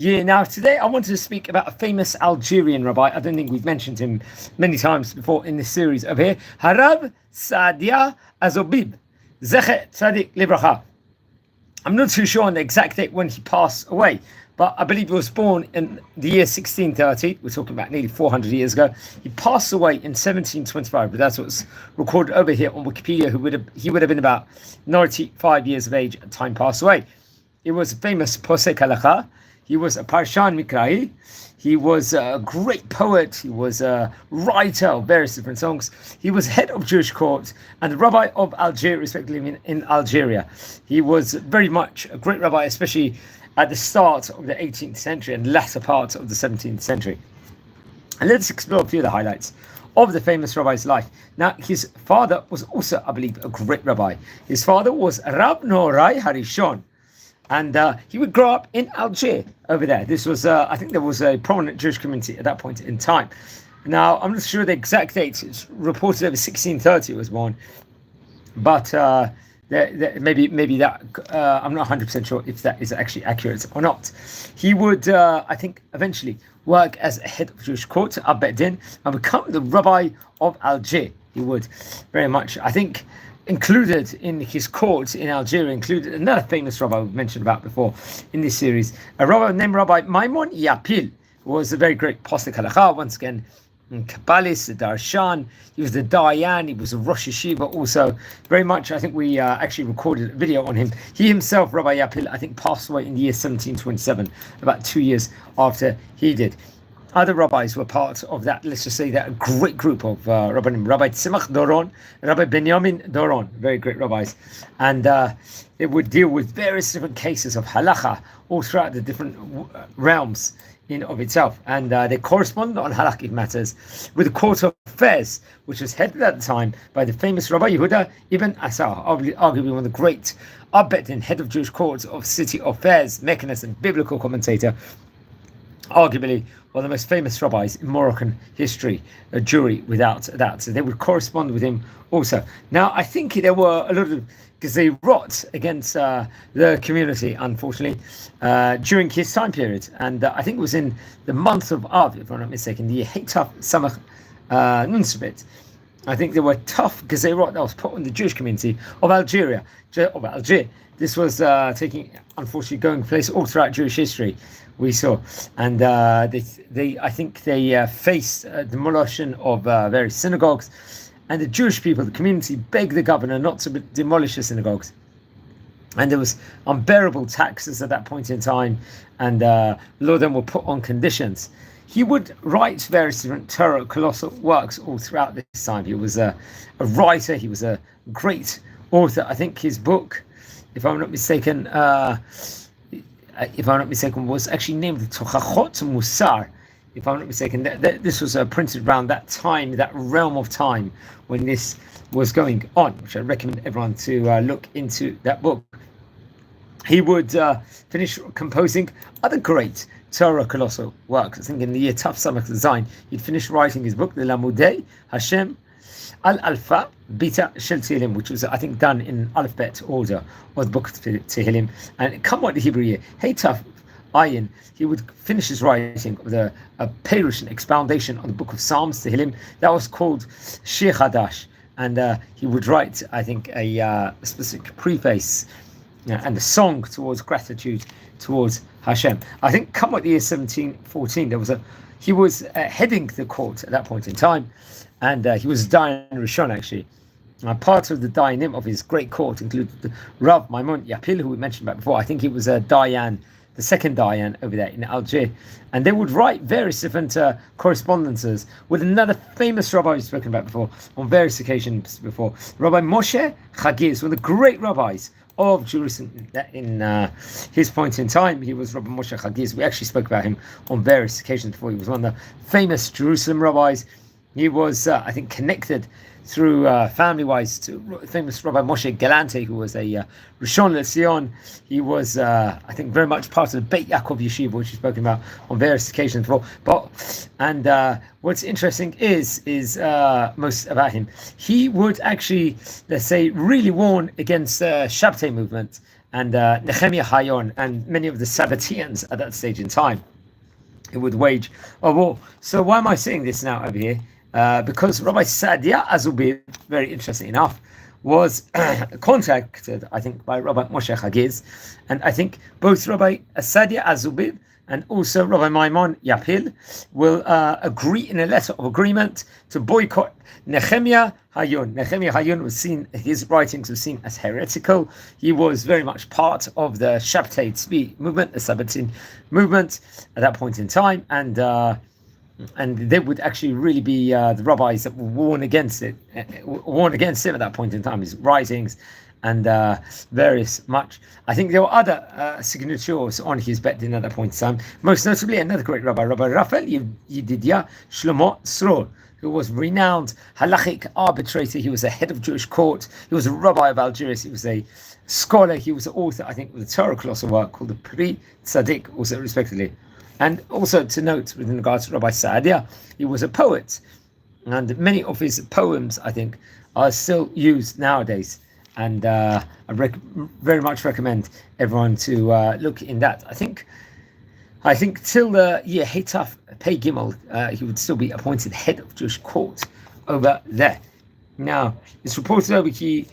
Yeah, now today I wanted to speak about a famous Algerian rabbi. I don't think we've mentioned him many times before in this series over here. Rabbi Saadya Azubib, Zecher Tzadik Libracha. I'm not too sure on the exact date when he passed away, but I believe he was born in the year 1630. We're talking about nearly 400 years ago. He passed away in 1725, but that's what's recorded over here on Wikipedia. He would have been about 95 years of age at the time passed away. He was a famous posek halacha. He was a Parshan Mikrai. He was a great poet. He was a writer of various different songs. He was head of Jewish court and the rabbi of Algiers, respectively, in Algeria. He was very much a great rabbi, especially at the start of the 18th century and latter part of the 17th century. And let's explore a few of the highlights of the famous rabbi's life. Now, his father was also, I believe, a great rabbi. His father was Rab Norai Harishon. And he would grow up in Algiers over there. This was, I think there was a prominent Jewish community at that point in time. Now, I'm not sure the exact date. It's reported over 1630 he was born. But maybe that, I'm not 100% sure if that is actually accurate or not. He would, I think, eventually work as a head of Jewish court, Abedin, and become the rabbi of Algiers. He would very much, I think, included in his court in Algeria, included another famous rabbi we've mentioned about before in this series, a rabbi named Rabbi Maimon Yapil, who was a very great posek halacha, once again, in Kabbalis, the Darshan. He was the Dayan, he was a Rosh Yeshiva also, very much. I think we actually recorded a video on him. He himself, Rabbi Yapil, I think passed away in the year 1727, about 2 years after he did. Other rabbis were part of that, let's just say that great group of rabbanim, Rabbi Tzimach Doron, Rabbi Benjamin Doron, very great rabbis. And they would deal with various different cases of halacha all throughout the different realms in of itself. And they corresponded on halakhic matters with the court of Fez, which was headed at the time by the famous Rabbi Yehuda ibn Asar, arguably one of the great Abedin, head of Jewish courts of city of Fez, Mechanist and biblical commentator, arguably one of the most famous rabbis in Moroccan history, a Jewry without a doubt. So they would correspond with him also. Now, I think there were a lot of gezerot against the community, unfortunately, during his time period. And I think it was in the month of Av, if I'm not mistaken, the Heitaf Samach Nunsabit. I think there were tough gezerot that was put on the Jewish community of Algeria, of Algiers. This was unfortunately, going place all throughout Jewish history. We saw, and I think they faced demolition of various synagogues, and the Jewish people, the community, begged the governor not to demolish the synagogues. And there was unbearable taxes at that point in time, and a lot of them were put on conditions. He would write various different Torah colossal works all throughout this time. He was a writer. He was a great author. I think his book, if I'm not mistaken, was actually named Tochachot Musar. If I'm not mistaken, this was printed around that time, that realm of time when this was going on, which I recommend everyone to look into that book. He would finish composing other great Torah colossal works. I think in the year Taf Samach Zayin, he'd finished writing his book, the Lamudei Hashem Al-Alfa Bita Shel Tehillim, which was, I think, done in alphabet order of the book of Tehillim. And come what the Hebrew year, Heitaf Ayin, he would finish his writing of the Perush and expoundation on the book of Psalms, Tehillim. That was called Shir Hadash. And he would write, I think, a specific preface and a song towards gratitude towards Hashem. I think come what the year 1714, he was heading the court at that point in time. And he was Dayan Rishon, actually. Part of the Dayanim of his great court included Rav Maimon Yapil, who we mentioned about before. I think he was a Dayan, the second Dayan over there in Algiers. And they would write various different correspondences with another famous rabbi we've spoken about before, on various occasions before. Rabbi Moshe Chagiz, one of the great rabbis of Jerusalem in his point in time. He was Rabbi Moshe Chagiz. We actually spoke about him on various occasions before. He was one of the famous Jerusalem rabbis. He was, I think, connected through family-wise to famous Rabbi Moshe Galante, who was a Rishon LeZion. He was, I think, very much part of the Beit Yaakov Yeshiva, which we've spoken about on various occasions before. What's interesting is most about him. He would actually, let's say, really warn against the Shabtai movement and Nehemiah Hayon, and many of the Sabbateans at that stage in time, who would wage a war. So why am I saying this now over here? Because Rabbi Saadya Azubib, very interesting enough, was contacted, I think, by Rabbi Moshe Chagiz, and I think both Rabbi Saadya Azubib and also Rabbi Maimon Yapil will agree in a letter of agreement to boycott Nehemiah Hayon. Nehemiah Hayon was seen, his writings were seen as heretical. He was very much part of the Shabtai Tzvi movement, the Sabbatin movement at that point in time, and they would actually really be the rabbis that were warned against him at that point in time, his writings and various much. I think there were other signatures on his Bet Din at that point in time, most notably another great rabbi, Rabbi Raphael Yedidia Shlomo Sror, who was renowned halachic arbitrator. He was a head of Jewish court. He was a rabbi of Algiers. He was a scholar. He was the author, I think, of the Torah colossal work called the Pri Tzadik, also respectively. And also to note, with regards to Rabbi Saadya, he was a poet, and many of his poems, I think, are still used nowadays. And I very much recommend everyone to look in that. I think till the year Hetaf Pei Gimel, he would still be appointed head of Jewish court over there. Now, it's reported over he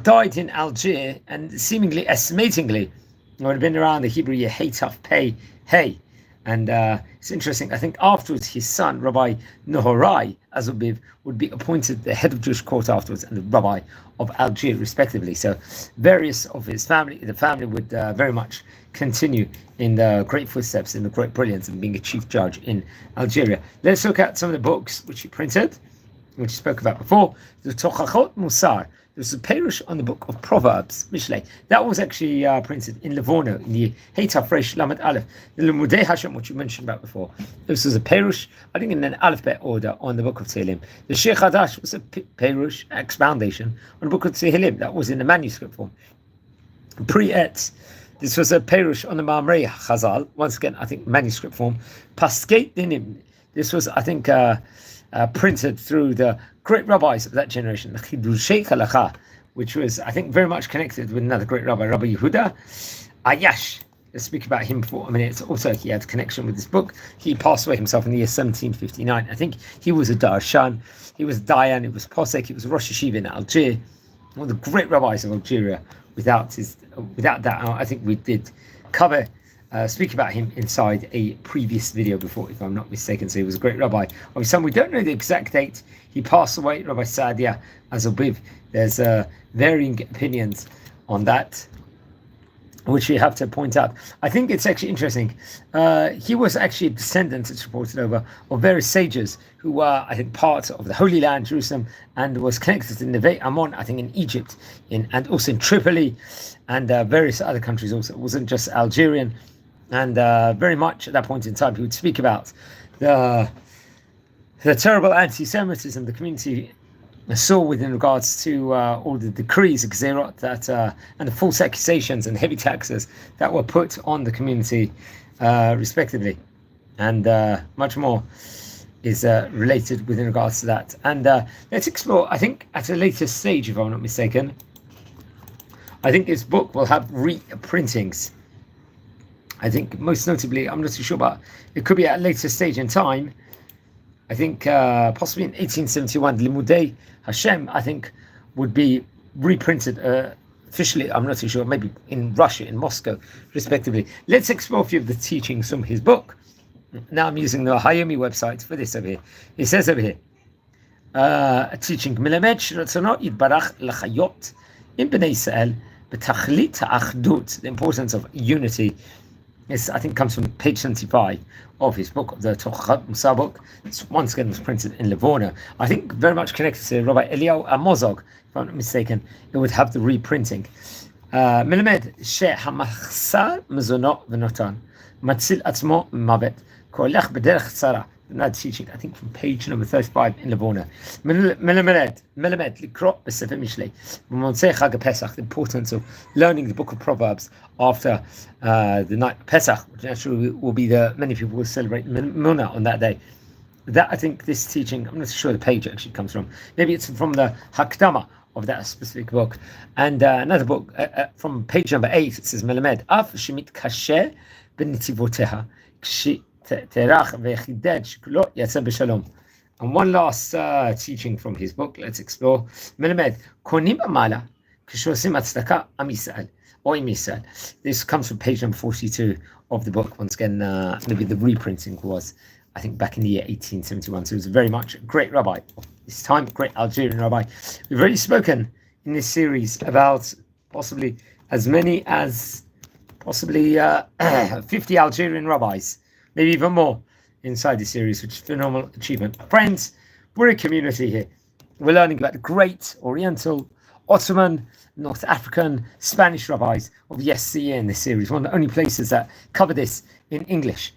died in Algiers, and seemingly, estimatingly, it would have been around the Hebrew year Hetaf Pei Hey. And it's interesting, I think afterwards his son, Rabbi Nohorai Azubib, would be appointed the head of Jewish court afterwards and the rabbi of Algiers, respectively. So various of his family, the family would very much continue in the great footsteps, in the great brilliance of being a chief judge in Algeria. Let's look at some of the books which he printed, which we spoke about before. The Tochachot Musar. There's a perush on the book of Proverbs, Mishlei. That was actually printed in Livorno, in the Heitaf Reish Lamed Aleph. The Limudei Hashem, which you mentioned about before. This was a perush, I think, in an alphabet order on the book of Tehillim. The Sheikh Hadash was a perush, expoundation, on the book of Tehillim. That was in the manuscript form. Pre-et, this was a perush on the Ma'amrei Chazal, once again, I think, manuscript form. Paskei Dinim, this was, I think, printed through the great rabbis of that generation, the Chidushei Halacha, which was, I think, very much connected with another great rabbi, Rabbi Yehuda Ayash. Let's speak about him for a minute. Also, he had a connection with this book. He passed away himself in the year 1759. I think he was a darshan, he was a dayan, he was posek, he was a Rosh Yeshiva in Algiers, one of the great rabbis of Algeria. Without that, I think we did cover. Speak about him inside a previous video before, if I'm not mistaken. So he was a great rabbi. Of some, we don't know the exact date he passed away, Rabbi Saadya Azubib. There's varying opinions on that, which we have to point out. I think it's actually interesting. He was actually a descendant, it's reported over, of various sages who were, I think, part of the Holy Land, Jerusalem, and was connected in Neve Ammon, I think, in Egypt, and also in Tripoli, and various other countries also. It wasn't just Algerian. And very much at that point in time, he would speak about the terrible anti-Semitism the community saw within regards to all the decrees, Gzerot, that and the false accusations and heavy taxes that were put on the community, respectively, and much more is related within regards to that. And let's explore. I think at a later stage, if I'm not mistaken, I think this book will have reprintings. I think most notably, I'm not too sure, but it could be at a later stage in time. I think possibly in 1871, Limudei Hashem, I think, would be reprinted officially. I'm not too sure, maybe in Russia, in Moscow, respectively. Let's explore a few of the teachings from his book. Now I'm using the Hayomi website for this over here. It says over here, a teaching, Milamed Shiratzonot Yitbarach Lachayot in Bnei Yisrael B'Tachlit Ha'achdut, the importance of unity. This, I think, comes from page 75 of his book, the Tochachot Musar book. This once again was printed in Livorno. I think very much connected to Rabbi Eliyahu Amozog, if I'm not mistaken. It would have the reprinting. Melamed she hamachsar mezonot v'notan matzil atzmo mavet kolech b'derech tzara. Another teaching, I think, from page number 35 in Livorno. Melamed likro b'sefer Mishlei b'montzei Chag Pesach. The importance of learning the book of Proverbs after the night of Pesach, which naturally will be many people will celebrate Munah on that day. That, I think, this teaching, I'm not sure the page actually comes from. Maybe it's from the Hakdama of that specific book. And another book from page number 8, it says, מלמד, אף שמתקשה בנתיבותיה, כשתרח ויחידד שכולו יצא בשלום. And one last teaching from his book, let's explore. מלמד, קונים במעלה, כשעושים הצדקה עם ישראל, או עם ישראל. This comes from page number 42 of the book. Once again, maybe the reprinting was, I think, back in the year 1871. So he was very much a great rabbi of his time, great Algerian rabbi. We've already spoken in this series about possibly as many as 50 Algerian rabbis, maybe even more inside this series, which is a phenomenal achievement. Friends, we're a community here. We're learning about the great Oriental, Ottoman, North African, Spanish rabbis of yesteryear in this series. One of the only places that cover this in English.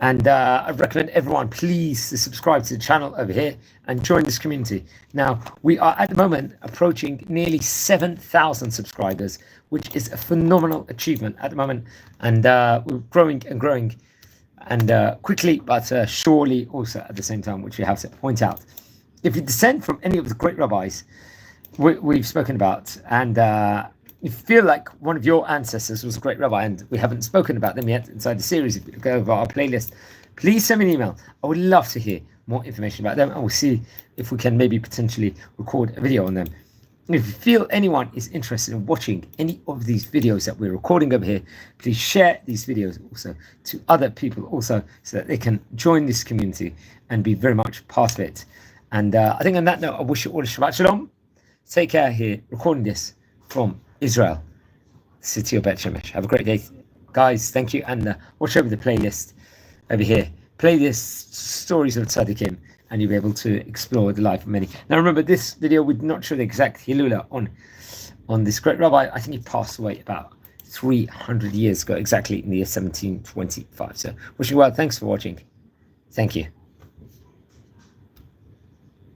And I recommend everyone please to subscribe to the channel over here and join this community. Now, we are at the moment approaching nearly 7,000 subscribers, which is a phenomenal achievement at the moment. And we're growing and growing, and quickly but surely also at the same time, which we have to point out. If you descend from any of the great rabbis we've spoken about, and you feel like one of your ancestors was a great rabbi and we haven't spoken about them yet inside the series, if you go over our playlist, please send me an email. I would love to hear more information about them, and we'll see if we can maybe potentially record a video on them. And if you feel anyone is interested in watching any of these videos that we're recording over here, please share these videos also to other people also, so that they can join this community and be very much part of it. And I think on that note, I wish you all a Shabbat Shalom. Take care here, recording this from Israel, city of Bet Shemesh. Have a great day, guys. Thank you. And watch over the playlist over here. Playlist stories of Tzaddikim, and you'll be able to explore the life of many. Now remember, this video would not show the exact Hilula on this great rabbi. I think he passed away about 300 years ago, exactly in the year 1725. So wishing you well. Thanks for watching. Thank you.